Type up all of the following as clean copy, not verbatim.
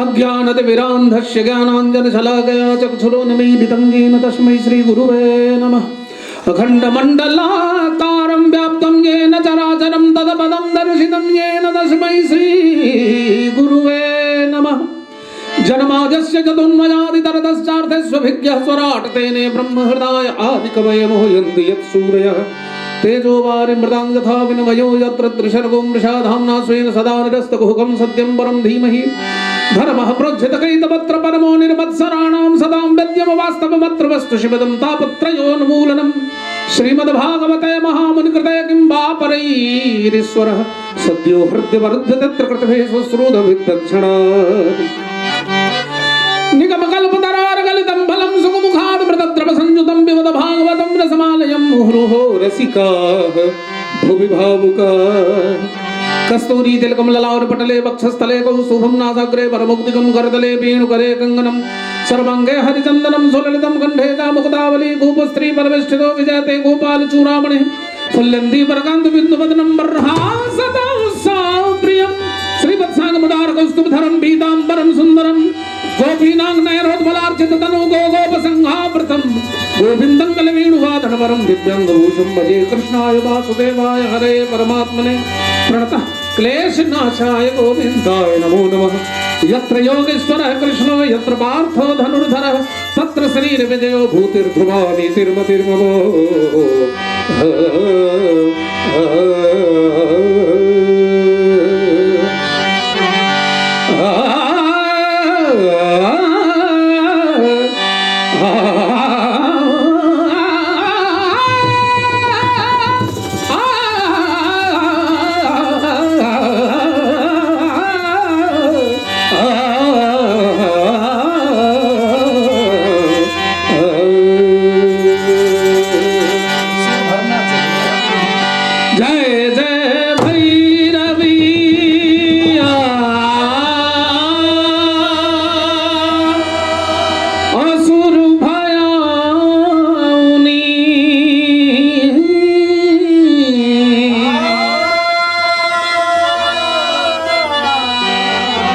अज्ञानतिमिरान्धस्य ज्ञानाञ्जनशलाकया चक्षुरोन्मीलितं येन तस्मै श्रीगुरुवे नमः। अखण्डमण्डलाकारं व्याप्तं येन चराचरं तत्पदं दर्शितं येन तस्मै श्रीगुरुवे नमः। जन्माद्यस्य चतुर्मयादितरतश्चार्थेष्वभिज्ञः स्वराट् तेने ब्रह्महृदाय आदिकवये मोहयन्ति यत्सूरयः तेजो वारिमृतां यथा विनिमयो यत्र त्रिशर्गो मृषाधाम्ना स्वेन सदा निरस्तकुहकं सत्यं परं धीमहि धर्मः प्रोज्झितकैतवत्र परमो निर्मत्सराणां सदां वेद्यमवास्तवमत्र वस्तु शिवदं तापत्रयोन्मूलनं श्रीमद्भागवते महामुनिकृते किं वा परैरीश्वरः सद्यो हृद्यवरुध्यतत्र कृतभे स्वश्रूतविद्दक्षिणा निगमकल्पतरार्गलितं फलं सुखमुखात् मृतद्रवसंयुतं पिबत भागवतं रसमालयं मुहुर्मुहुः रसिकाः भुवि भावुकाः। कस्तूरी तिलकम ललाटपटले वक्षस्थले कौस्तुभं नासाग्रे परमुक्तिकं करतले वेणुकरे कंगनं सर्वांगे हरिचन्दनं सुललितं कंठे च मुक्तावली गोपस्त्री परमेष्ठितो विजयते गोपालचूडामणि फुल्लन्दी वरकान्तबिन्दुवदनं बर्हासदा प्रियं श्रीवत्साङ्गमुदार कौस्तुभधरं पीताम्बरं सुन्दरं गोपीनां नयनोज्ज्वलार्चिततनु गोगोपसंहावृतं गोविन्दं कलवेणुवादनवरं दिव्याङ्गभूषं भजे कृष्णाय वासुदेवाय हरे परमात्मने प्रणतः क्लेशनाशाय गोविन्दाय नमो नमः। यत्र योगेश्वरः कृष्णो यत्र पार्थो धनुर्धरः तत्र शरीरविजयो भूतिर्ध्रुवा नीतिर्मतिर्ममो।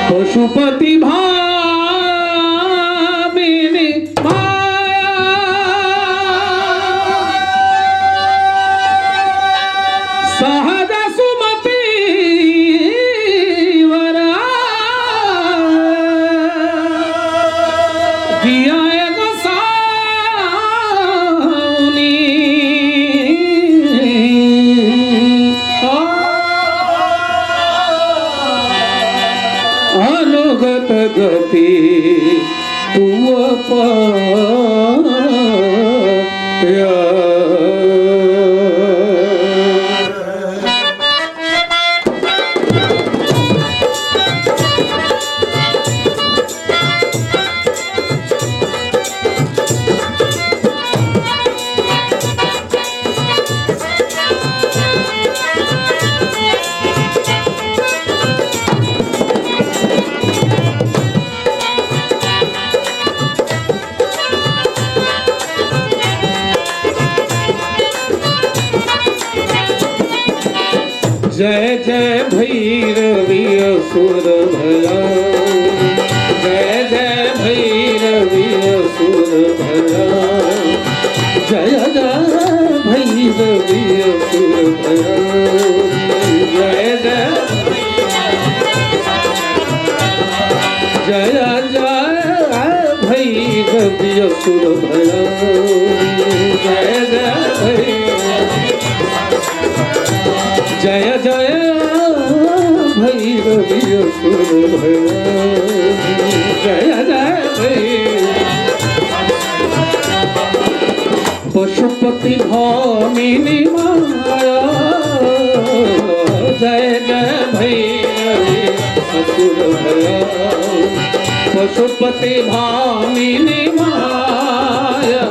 पशुपति भामिनी माया सहज सुमति वरा दिया गोसाउनी अनुगत गति तुम पाया। जय जय भैरवी असुर भया जय जय भैरवी असुर भया जय जय भैरवी असुर भया जय जय जय जय भैरवी असुर भया जय जय जय जय भैरवी असुर भया जय जय पशुपति भामिनी माया जय जय भैरवी असुर भया पशुपति भामिनी माया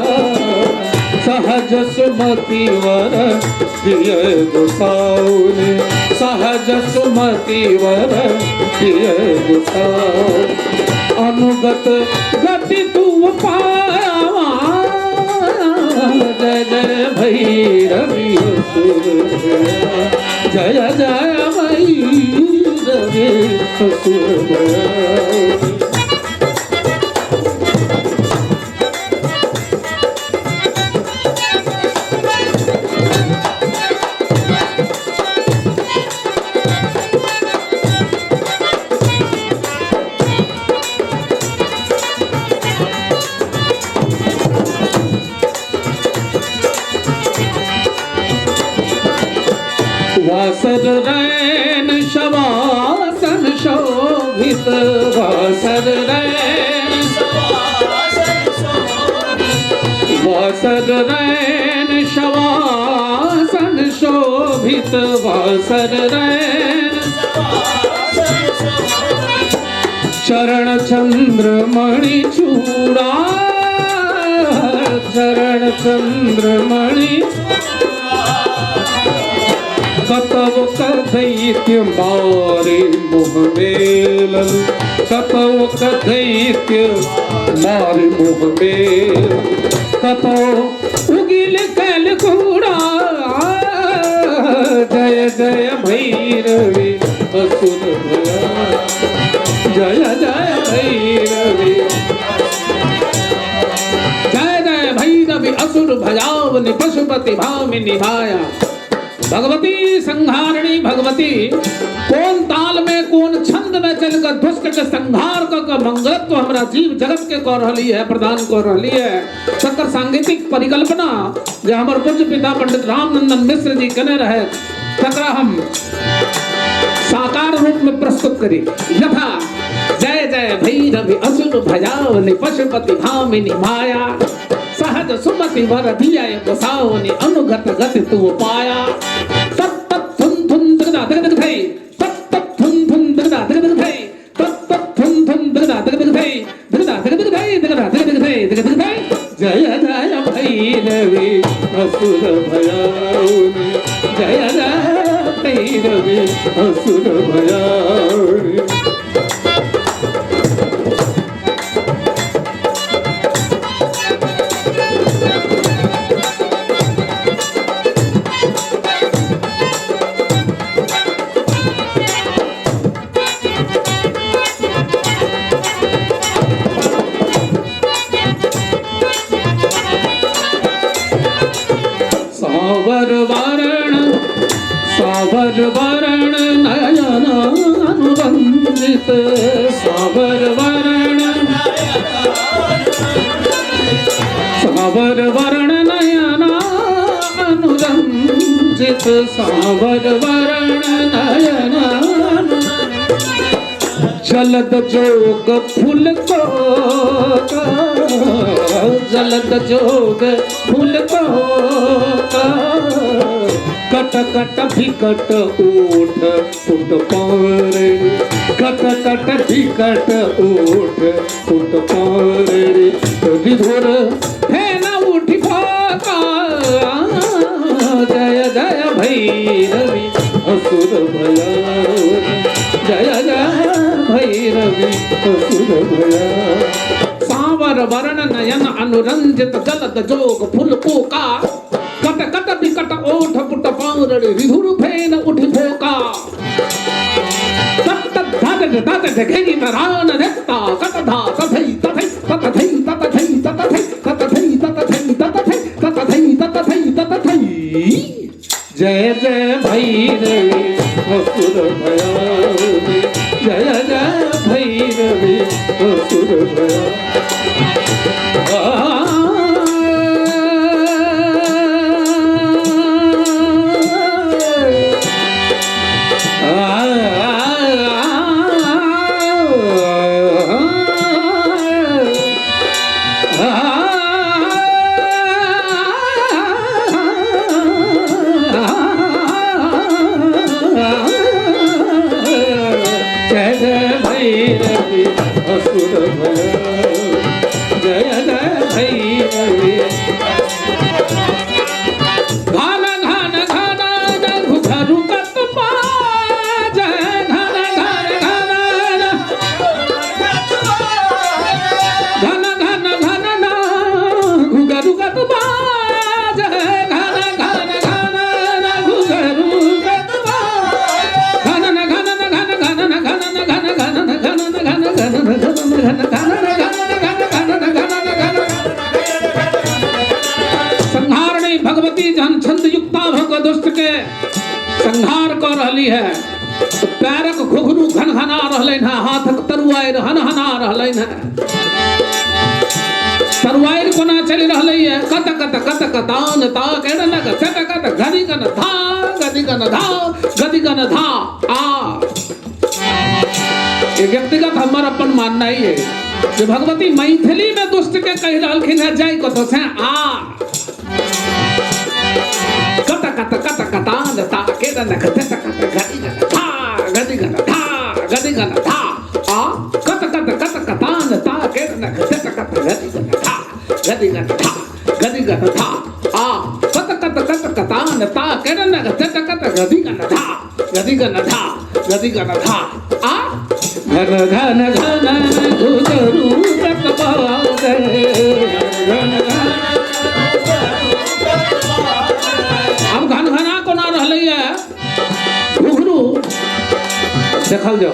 सहज सुमति वर दिय गोसाउनि सहज सुमति वर दिय गोसाउ अनुगत गति तू पाया जय जय भैरवी असुर जय जय भैरवी असुर वासर रैन शवासन शोभित वासर रैन वासर रैन शवासन शोभित वासर रैन चरण चंद्र मणि चूड़ा चरण चंद्र मणि कतव कर दैत्य मारे मुह मेलन कतव कर दैत्य मारे मुह मेल कतव उगिल कल कूड़ा जय जय भैरवी असुर भया जय जय भैरवी जय जय भैरवी असुर भयावनि पशुपति भामिनी भाया भगवती संहारणी भगवती कौन ताल में कौन छंद में चलकर दुष्ट के संहार का मंगलत्व हमरा जीव जगत के कर रही है प्रदान कर रही है सकर सांगीतिक परिकल्पना जो हमारे पूज्य पिता पंडित रामनंदन मिश्र जी कने रहे तकरा हम साकार रूप में प्रस्तुत करी यथा जय जय भैरवी असुर भयावनि पशुपति भामिनी माया सहज सुमति वर दिया गोसाउनि अनुगत गति तू पाया तत् थुन थुन दगदा दगदग थई तत् थुन थुन दगदा दगदग थई तत् थुन थुन दगदा दगदग थई दगदा दगदग थई दगदा दगदग थई दगदग थई जय जय भैरवी असुर भयाउनि जय जय भैरवी असुर भयाउनि सावर वरण नयन अनुबंधित सावर वरण नयन अनुरंजित सावर वरण नयन जलद जोग फूल को जलद जोग फूल को कट कट विकट ओठ फुट पारे कट कट विकट ओठ फुट पारे विधुर है न उठी फाका जय जय भैरवी असुर भयावनि जय जय भैरवी असुर भया सावर वरण नयन अनुरंजित जलद जोग फूल पोका कट कट विकट ओठ पुट पाउरड़ी विधुर फेन उठि फोका तत धात धात घेरी तरान देखता कट धा तथई तथई तथई तथई तथई तथई तथई तथई तथई तथई तथई जय जय भैरवी असुर भयावनि जय जय भैरवी असुर भया जय जय भैरवी असुर जय जय भैरवी घन घन घन घुघरू कत बाज घन घन घन घन घन घन घुघरू कत बाज घन घन घन घुघरू कत बाज घन घन घन घन घन घन घन घन संहारणी भगवती जहन छंद युक्ता भग दुष्ट के संहार कर रही है तो पैरक घुघरू घन घना रहले हैं हाथक तरुआर हन हना रहले हैं तरुआर कोना चली रहले है कत कत कत कतान ता केड़ लग कत कत गदी कन धा गदी कन धा गदी कन धा आ ये व्यक्तिगत हमार अपन मानना ही है जो भगवती मैथिली में दुष्ट के कह रहलखिन है जाय को तो छे आ कत कत कत कतान ता केड़ लग कत कत गदी कन धा गदी कन धा गदी कन धा आ कत कत कत कतान ता केड़ लग कत कत गदी कन धा गदी कन धा गदी कन धा आ कत कत कत कतान ता केड़ लग कत कत गदी कन धा गदी कन धा गदी कन धा आ घन घन घन घुघरू कत बाज घन घन अब घन घना को ना रहले है घुघरू देखल जाओ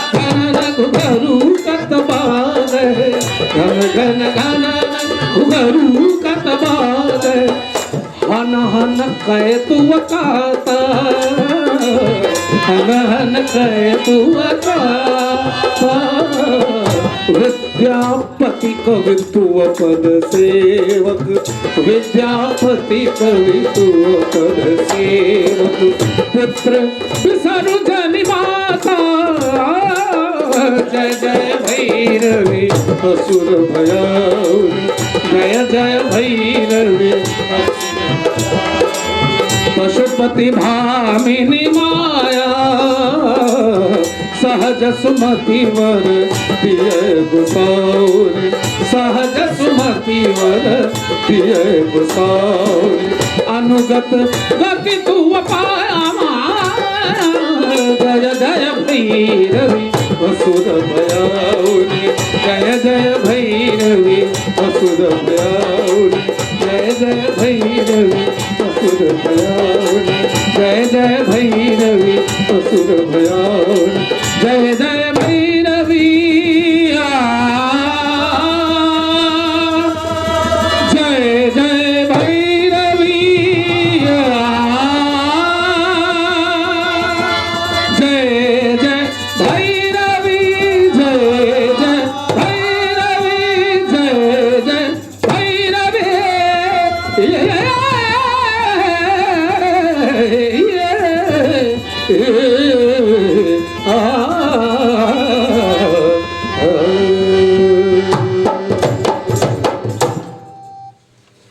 घुघरू कत बाज घन घन घन घुघरू कत बाज हन हन कै तू काता हन हन कै तू काता विद्यापति कवित्व पद सेवक विद्यापति कवित्व पद सेवक पुत्र विसरु जनि माता जय जय भैरवी असुर भयाउनि जय जय भैरवी पशुपति भामिनी माया सहज सुमति वर दिय गोसाउनि सहज सुमति वर दिय गोसाउनि अनुगत गति तू पाया जय जय भैरवी असुर भयाउनि जय जय भैरवी असुर भयाउनि जय जय भैरवी असुर भयाउनि जय जय भैरवी असुर भयाउनि जय जय भैरवी जय जय भैरवी जय जय भैरवी जय जय भैरवी जय जय भैरवी आ